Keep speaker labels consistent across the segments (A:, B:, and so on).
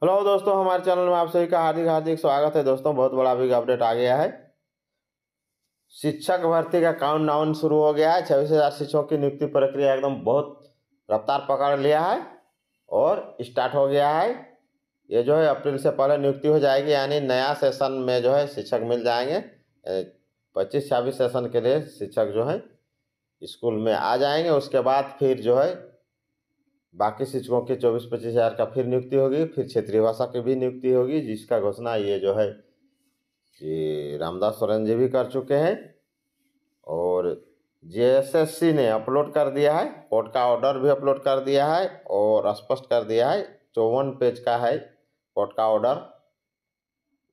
A: Hello दोस्तों, हमारे channel में आप सभी का हार्दिक हार्दिक स्वागत है। दोस्तों, बहुत बड़ा बिग अपडेट आ गया है। शिक्षक भर्ती का काउंटडाउन शुरू हो गया है। 26,000 शिक्षकों की नियुक्ति प्रक्रिया एकदम बहुत रफ्तार पकड़ लिया है और स्टार्ट हो गया है। ये जो है अप्रैल से पहले नियुक्ति हो जाएगी, यानी नया सेशन में जो है शिक्षक मिल जाएंगे। 25-26 सेशन के लिए शिक्षक जो है स्कूल में आ जाएंगे। उसके बाद फिर जो है बाकी शिक्षकों के 24-25 हज़ार का फिर नियुक्ति होगी। फिर क्षेत्रीय भाषा की भी नियुक्ति होगी, जिसका घोषणा ये जो है ये रामदास सोरेन जी भी कर चुके हैं। और जेएसएससी ने अपलोड कर दिया है, कोर्ट का ऑर्डर भी अपलोड कर दिया है और स्पष्ट कर दिया है। 54 पेज का है कोर्ट का ऑर्डर,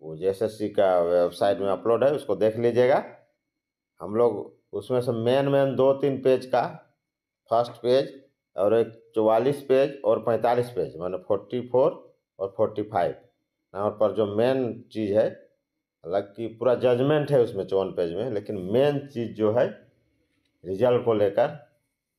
A: वो जेएसएससी का वेबसाइट में अपलोड है, उसको देख लीजिएगा। हम लोग उसमें से मेन 2-3 पेज का, फर्स्ट पेज और एक 44 पेज और 45 पेज, माने 44 और 45 नंबर पर जो मेन चीज़ है, हालांकि पूरा जजमेंट है उसमें 54 पेज में, लेकिन मेन चीज़ जो है रिजल्ट को लेकर,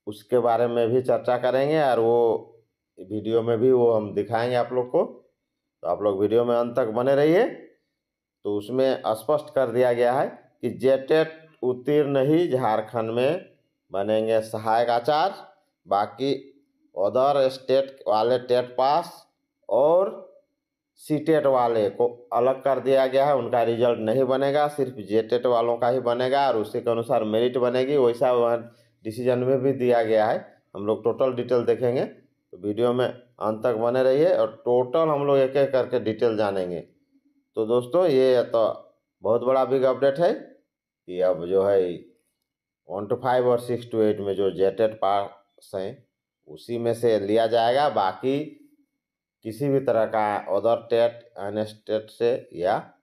A: उसके बारे में भी चर्चा करेंगे और वो वीडियो में भी वो हम दिखाएंगे आप लोग को। तो आप लोग वीडियो में अंत तक बने रहिए। तो उसमें स्पष्ट कर दिया गया है कि जेटेट उत्तीर्ण ही झारखंड में बनेंगे सहायक आचार्य। बाकी अदर स्टेट वाले टेट पास और सीटेट वाले को अलग कर दिया गया है, उनका रिजल्ट नहीं बनेगा, सिर्फ जेटेट वालों का ही बनेगा और उसी के अनुसार मेरिट बनेगी। वैसा वहाँ डिसीजन में भी दिया गया है। हम लोग टोटल डिटेल देखेंगे, तो वीडियो में अंत तक बने रहिए और टोटल हम लोग एक एक करके डिटेल जानेंगे। तो दोस्तों, ये तो बहुत बड़ा बिग अपडेट है कि अब जो है 1 to 5 और 6 to 8 में जो जेटेट पास हैं उसी में से लिया जाएगा। बाकी किसी भी तरह का अदर टेट अनस्टेट से या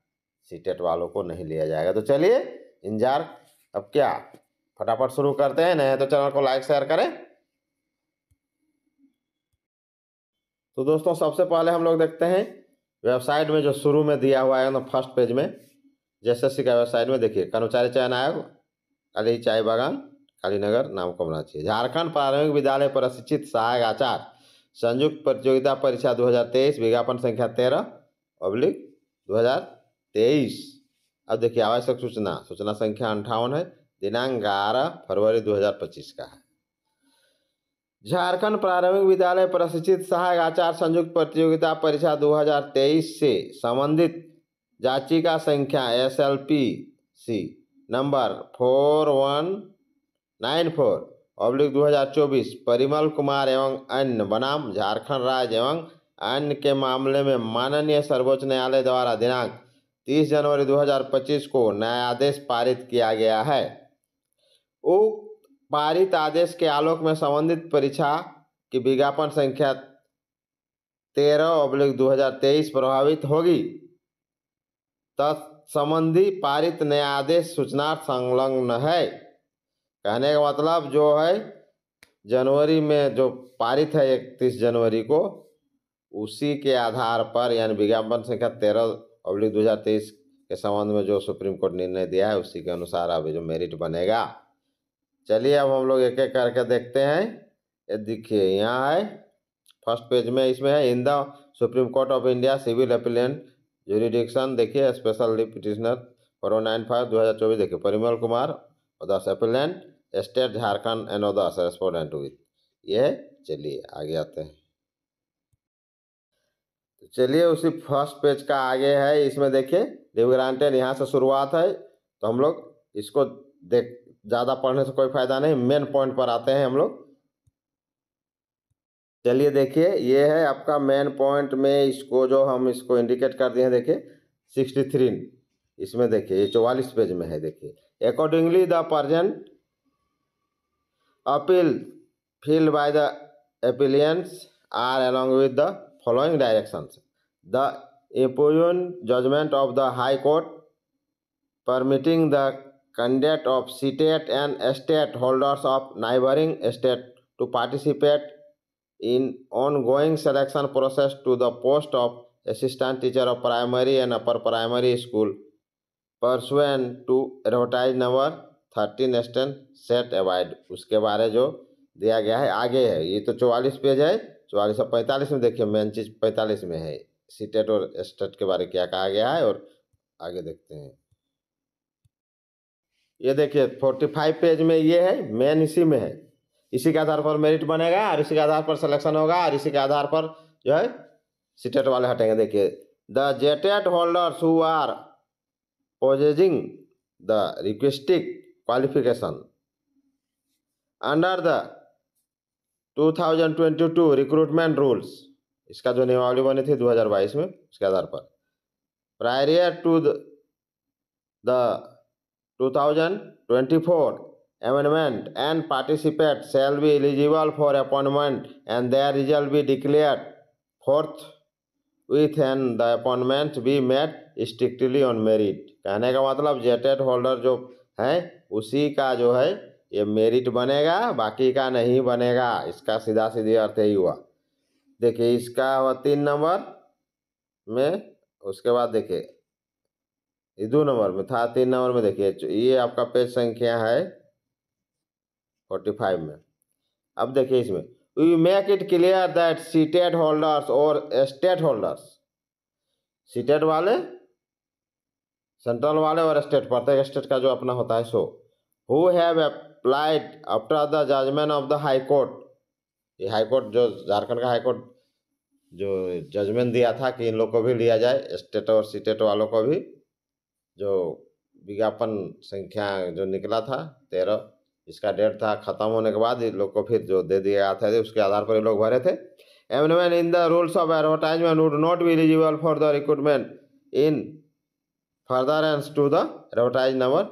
A: सीटेट वालों को नहीं लिया जाएगा। तो चलिए इंतजार अब क्या, फटाफट शुरू करते हैं। नहीं तो चैनल को लाइक शेयर करें। तो दोस्तों, सबसे पहले हम लोग देखते हैं वेबसाइट में जो शुरू में दिया हुआ है ना, फर्स्ट पेज में जेएसएससी का वेबसाइट में देखिए, कर्मचारी चयन आयोग काली चाय बागान कालीनगर नाम को होना चाहिए। झारखंड प्रारंभिक विद्यालय प्रशिक्षित सहायक आचार्य संयुक्त प्रतियोगिता परीक्षा 2023, विज्ञापन संख्या 13/2023। अब देखिए, आवश्यक सूचना संख्या 58 है, दिनांक 11 फरवरी 2025 का है। झारखंड प्रारंभिक विद्यालय प्रशिक्षित सहायक आचार्य संयुक्त प्रतियोगिता परीक्षा 2023 से संबंधित याचिका संख्या SLPC नंबर 4194/2024 परिमल कुमार एवं अन्य बनाम झारखंड राज्य एवं अन्य के मामले में माननीय सर्वोच्च न्यायालय द्वारा दिनांक 30 जनवरी 2025 को न्यायादेश पारित किया गया है। उक्त पारित आदेश के आलोक में संबंधित परीक्षा की विज्ञापन संख्या 13/2023 प्रभावित होगी। तत्संबंधी पारित न्यायादेश सूचनार्थ संलग्न है। कहने का मतलब जो है जनवरी में जो पारित है 31 जनवरी को, उसी के आधार पर, यानी विज्ञापन संख्या 13/2023 के संबंध में जो सुप्रीम कोर्ट निर्णय दिया है उसी के अनुसार अभी जो मेरिट बनेगा। चलिए अब हम लोग एक एक करके देखते हैं। ये देखिए, यहाँ है फर्स्ट पेज में, इसमें है in the supreme court of India civil appellate jurisdiction. देखिए, स्पेशल पिटिशनर 4095/2024। देखिए, Parimal Kumar others appellant state Jharkhand and others respondent with ये है। चलिए आगे आते हैं। तो चलिए उसी फर्स्ट पेज का आगे है, इसमें देखिए लीव ग्रांटेड, यहाँ से शुरुआत है। तो हम लोग इसको देख, ज़्यादा पढ़ने से कोई फायदा नहीं, मेन पॉइंट पर आते हैं हम लोग। चलिए देखिए, ये है आपका मेन पॉइंट में, इसको जो हम इसको इंडिकेट कर दिए हैं, देखिए 63 इसमें देखिए, ये 44 पेज में है। देखिए, accordingly the present appeal filed by the appellants are along with the following directions. The impugned judgment of the High Court permitting the candidate of CTET and state holders of neighboring state to participate in ongoing selection process to the post of assistant teacher of primary and upper primary school pursuant to advertise number 13 stand set avoid, उसके बारे जो दिया गया है आगे है। ये तो 44 पेज है, 44 और 45 में देखिए, मेन चीज़ 45 में है। सीटेट और स्टेट के बारे में क्या कहा गया है और आगे देखते हैं। ये देखिए 45 पेज में ये है, मेन इसी में है। इसी के आधार पर मेरिट बनेगा और इसी के आधार पर सिलेक्शन होगा और इसी के आधार पर जो है सीटेट वाले हटेंगे। देखिए the JTET holders who are possessing the requisite qualification under the 2022 recruitment rules, इसका जो नियमावली बनी थी 2022 में, उसके आधार पर prior to the 2024 amendment and participate shall be eligible for appointment and their result be declared forth with and the appointment be made strictly on merit। कहने का मतलब जेटेट होल्डर जो है उसी का जो है ये मेरिट बनेगा, बाकी का नहीं बनेगा। इसका सीधा सीधी अर्थ यही हुआ। देखिए इसका हुआ 3 नंबर में, उसके बाद देखिए ये 2 नंबर में था, 3 नंबर में देखिए ये आपका पेज संख्या है 45 में। अब देखिए इसमें we make it clear that CTET holders और स्टेट होल्डर्स, सीटेट वाले, सेंट्रल वाले और स्टेट, प्रत्येक स्टेट का जो अपना होता है सो, who have applied after the judgment of the high court, ये हाई कोर्ट जो झारखंड का हाई कोर्ट जो जजमेंट दिया था कि इन लोग को भी लिया जाए, स्टेट और सीटेट वालों को भी, जो विज्ञापन संख्या जो निकला था 13, इसका डेट था खत्म होने के बाद इन लोग को फिर जो दे दिया था उसके आधार पर ये लोग भरे थे। MNN in the rules of advertisement would not be eligible for the recruitment in furtherance to the advertise number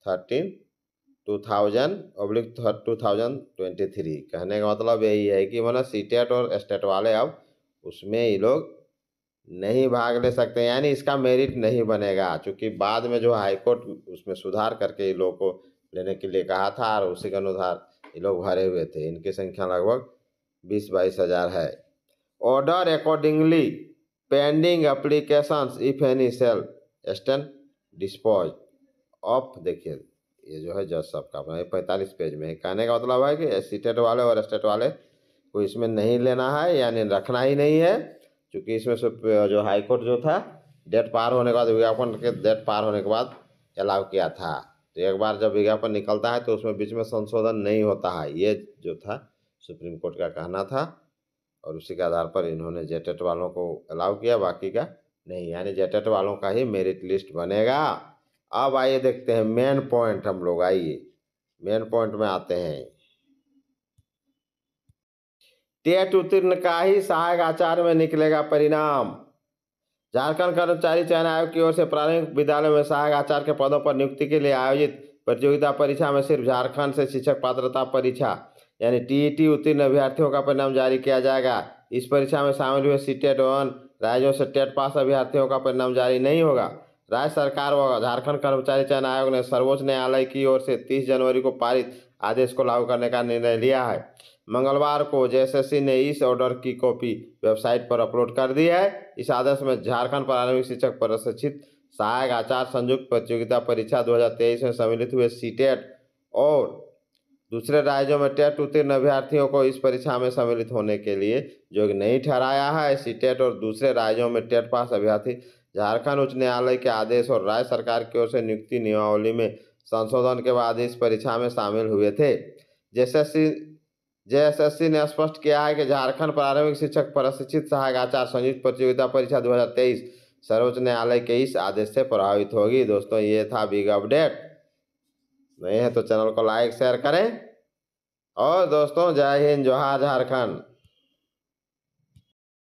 A: 13/2000/2023। कहने का मतलब यही है कि मतलब सीटेट और स्टेट वाले अब उसमें ये लोग नहीं भाग ले सकते, यानी इसका मेरिट नहीं बनेगा, क्योंकि बाद में जो हाईकोर्ट उसमें सुधार करके इन लोग को लेने के लिए कहा था और उसी के अनुसार ये लोग भरे हुए थे। इनकी संख्या लगभग 20-22 हज़ार है। Order accordingly pending applications if any shall stand disposed of, देखिए ये जो है जज साहब का अपना 45 पेज में। कहने का मतलब है कि सीटेट वाले और स्टेट वाले को इसमें नहीं लेना है, यानी रखना ही नहीं है, क्योंकि इसमें जो हाईकोर्ट जो था डेट पार होने के बाद, विज्ञापन के डेट पार होने के बाद अलाउ किया था। तो एक बार जब विज्ञापन निकलता है तो उसमें बीच में संशोधन नहीं होता है, ये जो था सुप्रीम कोर्ट का कहना था और उसी के आधार पर इन्होंने जेटेट वालों को अलाउ किया, बाकी का नहीं, यानी जेटेट वालों का ही मेरिट लिस्ट बनेगा। अब आइए देखते हैं मेन पॉइंट, हम लोग आइए मेन पॉइंट में आते हैं। टेट उत्तीर्ण का ही सहायक आचार्य में निकलेगा परिणाम। झारखंड कर्मचारी चयन आयोग की ओर से प्राथमिक विद्यालय में सहायक आचार्य के पदों पर नियुक्ति के लिए आयोजित प्रतियोगिता परीक्षा में सिर्फ झारखंड से शिक्षक पात्रता परीक्षा यानी टीईटी उत्तीर्ण अभ्यर्थियों का परिणाम जारी किया जाएगा। इस परीक्षा में शामिल हुए सीटेट वन राज्यों से टेट पास अभ्यर्थियों का परिणाम जारी नहीं होगा। राज्य सरकार व झारखंड कर्मचारी चयन आयोग ने सर्वोच्च न्यायालय की ओर से 30 जनवरी को पारित आदेश को लागू करने का निर्णय लिया है। मंगलवार को जेएसएससी ने इस ऑर्डर की कॉपी वेबसाइट पर अपलोड कर दी है। इस आदेश में झारखंड प्रारंभिक शिक्षक प्रशिक्षित सहायक आचार्य संयुक्त प्रतियोगिता परीक्षा 2023 में सम्मिलित हुए सीटेट और दूसरे राज्यों में टेट उत्तीर्ण अभ्यर्थियों को इस परीक्षा में सम्मिलित होने के लिए योग्य नहीं ठहराया है। सीटेट और दूसरे राज्यों में टेट पास अभ्यर्थी झारखंड उच्च न्यायालय के आदेश और राज्य सरकार की ओर से नियुक्ति नियमावली में संशोधन के बाद इस परीक्षा में शामिल हुए थे। जेएसएससी ने स्पष्ट किया है कि झारखंड प्रारंभिक शिक्षक प्रशिक्षित सहायक आचार्य संयुक्त प्रतियोगिता परीक्षा 2023 सर्वोच्च न्यायालय के इस आदेश से प्रभावित होगी। दोस्तों ये था बिग अपडेट। नहीं है तो चैनल को लाइक शेयर करें और दोस्तों जय हिंद, जोहार झारखंड।